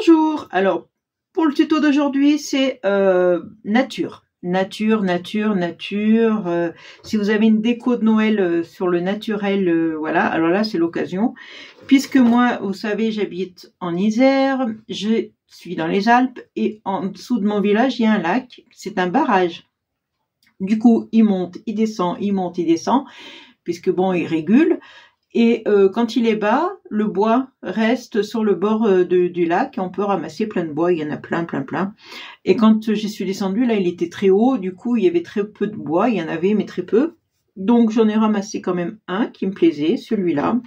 Bonjour, alors pour le tuto d'aujourd'hui c'est nature. Nature. Si vous avez une déco de Noël sur le naturel, voilà, alors là c'est l'occasion. Puisque moi, vous savez, j'habite en Isère, je suis dans les Alpes et en dessous de mon village il y a un lac, c'est un barrage. Du coup il monte, il descend, puisque bon il régule. Et quand il est bas, le bois reste sur le bord du lac et on peut ramasser plein de bois, il y en a plein. Et quand je suis descendue, là il était très haut, du coup il y avait très peu de bois, il y en avait mais très peu. Donc j'en ai ramassé quand même un qui me plaisait, celui-là.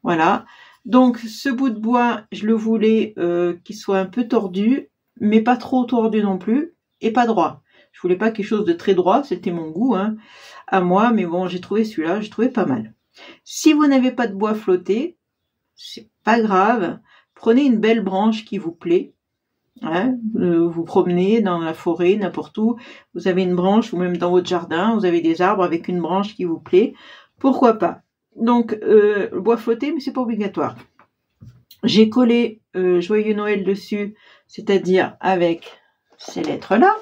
Voilà, donc ce bout de bois, je le voulais qu'il soit un peu tordu, mais pas trop tordu non plus, et pas droit. Je voulais pas quelque chose de très droit, c'était mon goût hein, à moi, mais bon j'ai trouvé celui-là, j'ai trouvé pas mal. Si vous n'avez pas de bois flotté, c'est pas grave. Prenez une belle branche qui vous plaît. Hein, vous promenez dans la forêt, n'importe où. Vous avez une branche ou même dans votre jardin, vous avez des arbres avec une branche qui vous plaît. Pourquoi pas? Donc, le bois flotté, mais c'est pas obligatoire. J'ai collé Joyeux Noël dessus, c'est-à-dire avec ces lettres-là,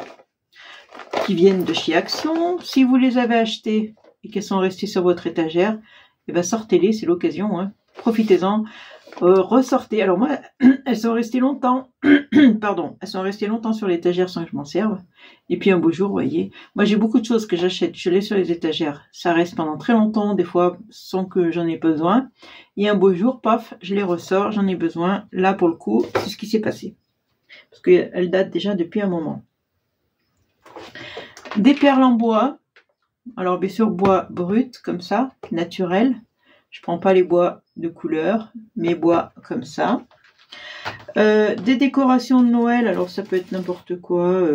qui viennent de chez Action. Si vous les avez achetées et qu'elles sont restées sur votre étagère, et ben sortez-les, c'est l'occasion, hein. Profitez-en, ressortez. Alors moi, elles sont restées longtemps, pardon, elles sont restées longtemps sur l'étagère sans que je m'en serve. Et puis un beau jour, vous voyez, moi j'ai beaucoup de choses que j'achète, je les sur les étagères, ça reste pendant très longtemps, des fois sans que j'en ai besoin. Et un beau jour, paf, je les ressors, j'en ai besoin. Là pour le coup, c'est ce qui s'est passé, parce qu'elles datent déjà depuis un moment. Des perles en bois. Alors bien sûr bois brut comme ça, naturel. Je prends pas les bois de couleur, mais bois comme ça. Des décorations de Noël, alors ça peut être n'importe quoi,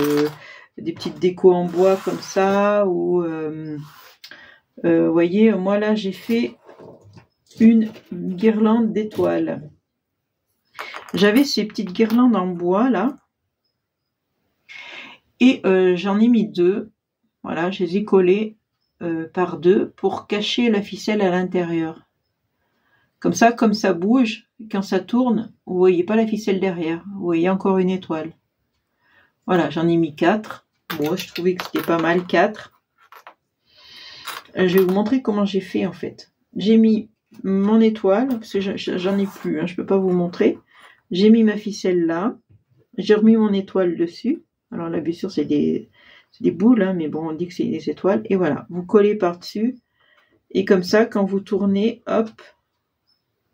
des petites décos en bois comme ça, ou vous voyez, moi là j'ai fait une guirlande d'étoiles. J'avais ces petites guirlandes en bois là, et j'en ai mis deux. Voilà, je les ai collées par deux pour cacher la ficelle à l'intérieur. Comme ça bouge, quand ça tourne, vous voyez pas la ficelle derrière. Vous voyez encore une étoile. Voilà, j'en ai mis 4. Moi, je trouvais que c'était pas mal, 4. Je vais vous montrer comment j'ai fait en fait. J'ai mis mon étoile, parce que j'en ai plus, hein, je peux pas vous montrer. J'ai mis ma ficelle là. J'ai remis mon étoile dessus. Alors là, bien sûr, c'est des boules, hein, mais bon, on dit que c'est des étoiles. Et voilà, vous collez par-dessus. Et comme ça, quand vous tournez, hop,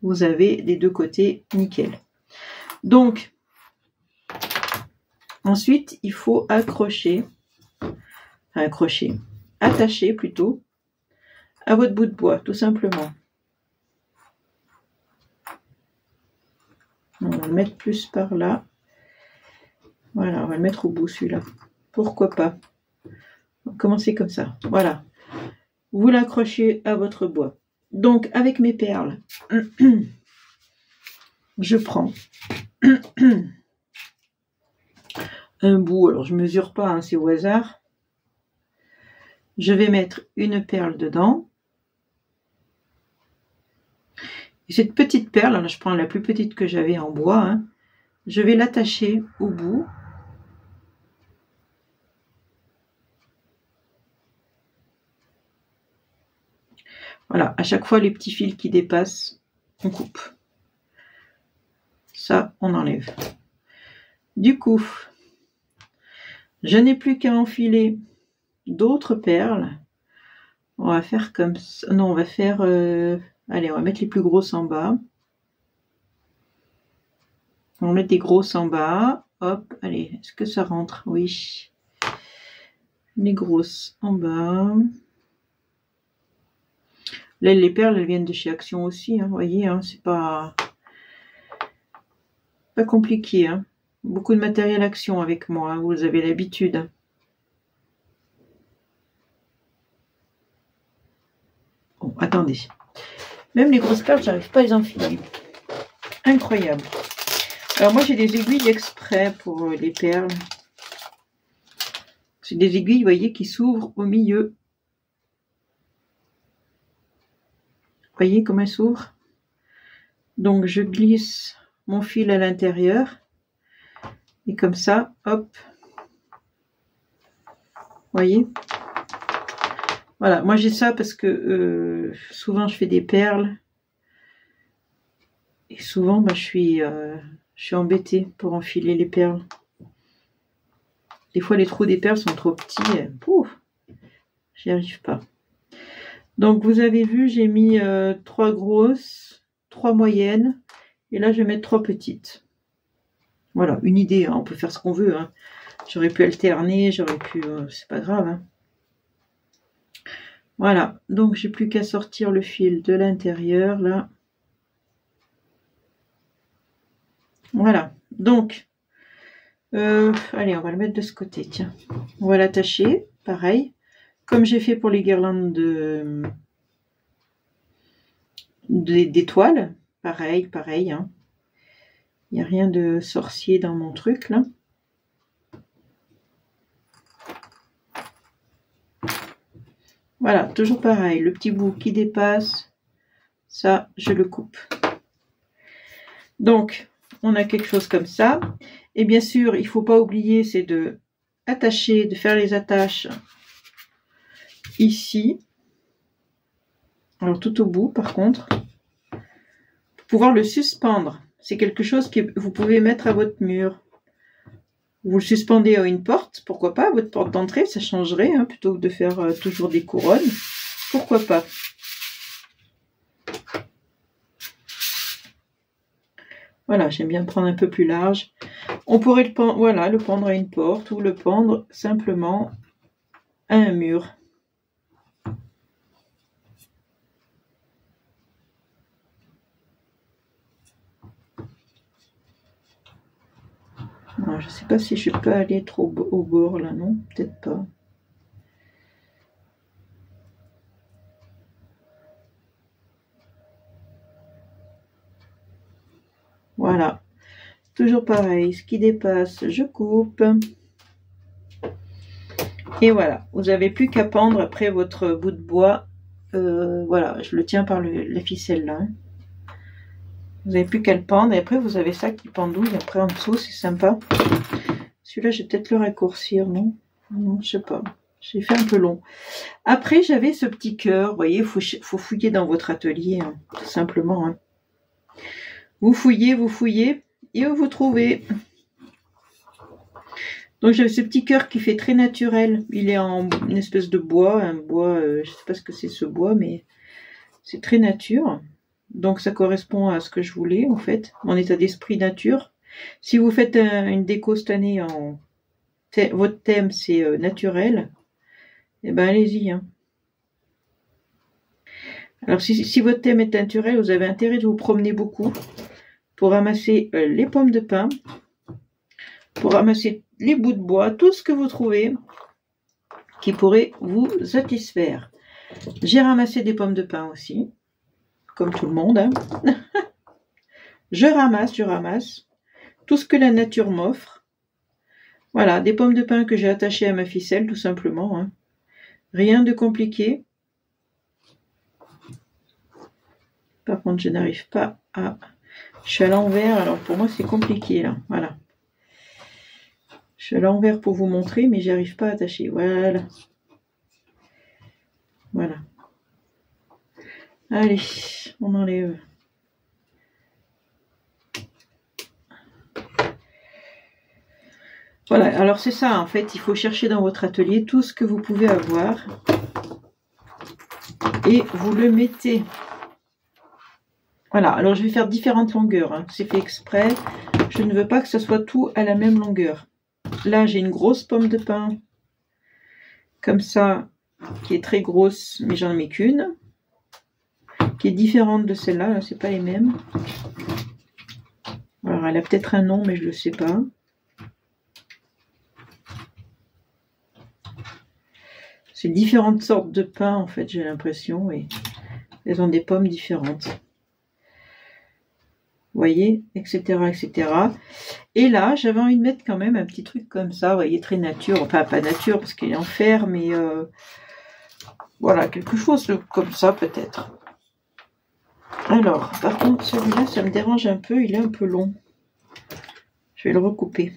vous avez les deux côtés nickel. Donc, ensuite, il faut attacher plutôt à votre bout de bois, tout simplement. On va le mettre plus par là. Voilà, on va le mettre au bout celui-là. Pourquoi pas? On va commencer comme ça. Voilà. Vous l'accrochez à votre bois. Donc, avec mes perles, je prends un bout. Alors, je mesure pas, hein, c'est au hasard. Je vais mettre une perle dedans. Et cette petite perle, alors je prends la plus petite que j'avais en bois, hein, je vais l'attacher au bout. Voilà, à chaque fois les petits fils qui dépassent, on coupe. Ça, on enlève. Du coup, je n'ai plus qu'à enfiler d'autres perles. On va faire comme ça. Non, on va faire... allez, on va mettre les plus grosses en bas. On va mettre des grosses en bas. Hop, allez, est-ce que ça rentre? Oui. Les grosses en bas. Là, les perles, elles viennent de chez Action aussi, hein, vous voyez, hein, c'est pas compliqué. Hein. Beaucoup de matériel Action avec moi, hein, vous avez l'habitude. Bon, attendez. Même les grosses perles, j'arrive pas à les enfiler. Incroyable. Alors moi, j'ai des aiguilles exprès pour les perles. C'est des aiguilles, vous voyez, qui s'ouvrent au milieu. Vous voyez comment elles s'ouvrent? Donc je glisse, mon fil à l'intérieur. Et comme ça, hop. Voyez? Voilà, moi j'ai ça parce que souvent je fais des perles. Et souvent, bah, je suis embêtée pour enfiler les perles. Des fois, les trous des perles sont trop petits. Pouf, j'y arrive pas. Donc, vous avez vu, j'ai mis 3 grosses, 3 moyennes. Et là, je vais mettre 3 petites. Voilà, une idée. Hein, on peut faire ce qu'on veut. Hein. J'aurais pu alterner, j'aurais pu... c'est pas grave. Hein. Voilà, donc j'ai plus qu'à sortir le fil de l'intérieur, là. Voilà, donc, allez, on va le mettre de ce côté, tiens. On va l'attacher, pareil, comme j'ai fait pour les guirlandes d'étoiles, pareil, hein. Il n'y a rien de sorcier dans mon truc, là. Voilà, toujours pareil, le petit bout qui dépasse, ça, je le coupe. Donc, on a quelque chose comme ça. Et bien sûr, il ne faut pas oublier, c'est de attacher, de faire les attaches ici. Alors, tout au bout, par contre. Pour pouvoir le suspendre. C'est quelque chose que vous pouvez mettre à votre mur. Vous le suspendez à une porte, pourquoi pas, à votre porte d'entrée, ça changerait, hein, plutôt que de faire toujours des couronnes. Pourquoi pas. Voilà, j'aime bien prendre un peu plus large. On pourrait le pendre, voilà, le pendre à une porte ou le pendre simplement à un mur. Alors, je ne sais pas si je peux aller trop au bord là, non? Peut-être pas. Voilà. Toujours pareil, ce qui dépasse, je coupe. Et voilà, vous n'avez plus qu'à pendre après votre bout de bois. Voilà, je le tiens par la ficelle là. Hein. Vous n'avez plus qu'à le pendre. Et après, vous avez ça qui pendouille. Après, en dessous, c'est sympa. Celui-là, je vais peut-être le raccourcir, non? Non, je sais pas. J'ai fait un peu long. Après, j'avais ce petit cœur. Vous voyez, il faut fouiller dans votre atelier, hein, tout simplement. Hein. Vous fouillez et vous trouvez. Donc j'avais ce petit cœur qui fait très naturel. Il est en une espèce de bois, un bois, je sais pas ce que c'est ce bois, mais c'est très nature. Donc ça correspond à ce que je voulais en fait, mon état d'esprit nature. Si vous faites une déco cette année votre thème c'est naturel, eh ben allez-y. Hein. Alors si votre thème est naturel, vous avez intérêt de vous promener beaucoup pour ramasser les pommes de pin, pour ramasser les bouts de bois, tout ce que vous trouvez qui pourrait vous satisfaire. J'ai ramassé des pommes de pin aussi, comme tout le monde. Hein. Je ramasse tout ce que la nature m'offre. Voilà, des pommes de pin que j'ai attachées à ma ficelle, tout simplement. Hein. Rien de compliqué. Par contre, je n'arrive pas à... Je suis à l'envers, alors pour moi c'est compliqué là. Voilà. Je suis à l'envers pour vous montrer, mais j'y arrive pas à attacher. Voilà. Voilà. Allez, on enlève. Voilà, alors c'est ça en fait, il faut chercher dans votre atelier tout ce que vous pouvez avoir et vous le mettez. Voilà, alors je vais faire différentes longueurs, hein. C'est fait exprès, je ne veux pas que ce soit tout à la même longueur. Là j'ai une grosse pomme de pin, comme ça, qui est très grosse, mais j'en mets qu'une, qui est différente de celle-là, là, c'est pas les mêmes. Alors elle a peut-être un nom, mais je le sais pas. C'est différentes sortes de pain en fait, j'ai l'impression, et elles ont des pommes différentes. Vous voyez, etc., etc. Et là, j'avais envie de mettre quand même un petit truc comme ça, vous voyez, très nature, enfin pas nature parce qu'il est en fer, mais voilà, quelque chose comme ça peut-être. Alors, par contre, celui-là, ça me dérange un peu, il est un peu long. Je vais le recouper.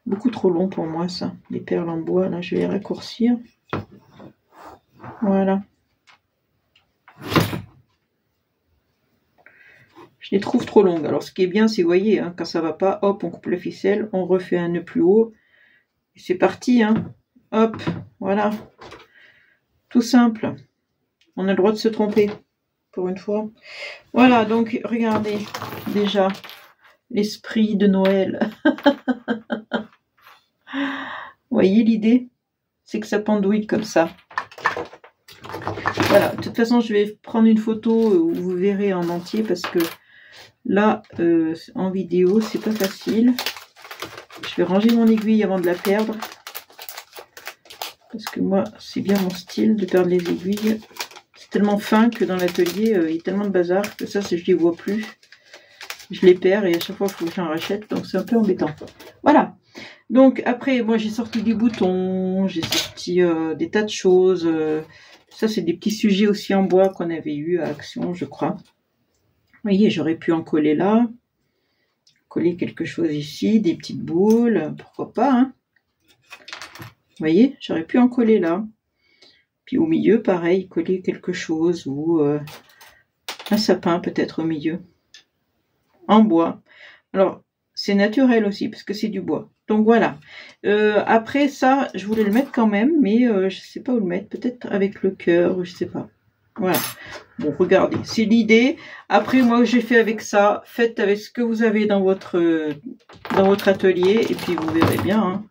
Beaucoup trop long pour moi, ça. Les perles en bois, là, je vais les raccourcir. Voilà. Je les trouve trop longues. Alors, ce qui est bien, c'est, vous voyez, hein, quand ça va pas, hop, on coupe la ficelle, on refait un nœud plus haut. Et c'est parti, hein. Hop, voilà. Tout simple. On a le droit de se tromper, pour une fois. Voilà, donc, regardez, déjà, l'esprit de Noël. Vous voyez l'idée? C'est que ça pendouille comme ça. Voilà, de toute façon, je vais prendre une photo où vous verrez en entier parce que là, en vidéo, c'est pas facile. Je vais ranger mon aiguille avant de la perdre. Parce que moi, c'est bien mon style de perdre les aiguilles. C'est tellement fin que dans l'atelier, il y a tellement de bazar que ça, je les vois plus. Je les perds et à chaque fois, il faut que j'en rachète. Donc, c'est un peu embêtant. Voilà. Donc après, moi j'ai sorti des boutons, j'ai sorti des tas de choses. Ça c'est des petits sujets aussi en bois qu'on avait eu à Action, je crois. Vous voyez, j'aurais pu en coller là. Coller quelque chose ici, des petites boules, pourquoi pas. Hein. Vous voyez, j'aurais pu en coller là. Puis au milieu, pareil, coller quelque chose ou un sapin peut-être au milieu. En bois. Alors, c'est naturel aussi parce que c'est du bois. Donc voilà. Après ça, je voulais le mettre quand même, mais je sais pas où le mettre. Peut-être avec le cœur, je sais pas. Voilà. Bon, regardez, c'est l'idée. Après, moi, j'ai fait avec ça. Faites avec ce que vous avez dans votre atelier, et puis vous verrez bien. Hein.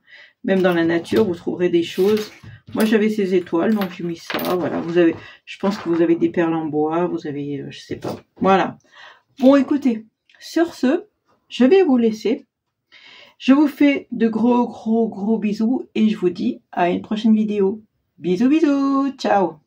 Même dans la nature, vous trouverez des choses. Moi, j'avais ces étoiles, donc j'ai mis ça. Voilà. Vous avez, je pense que vous avez des perles en bois. Vous avez, je sais pas. Voilà. Bon, écoutez. Sur ce, je vais vous laisser. Je vous fais de gros bisous et je vous dis à une prochaine vidéo. Bisous, bisous, ciao!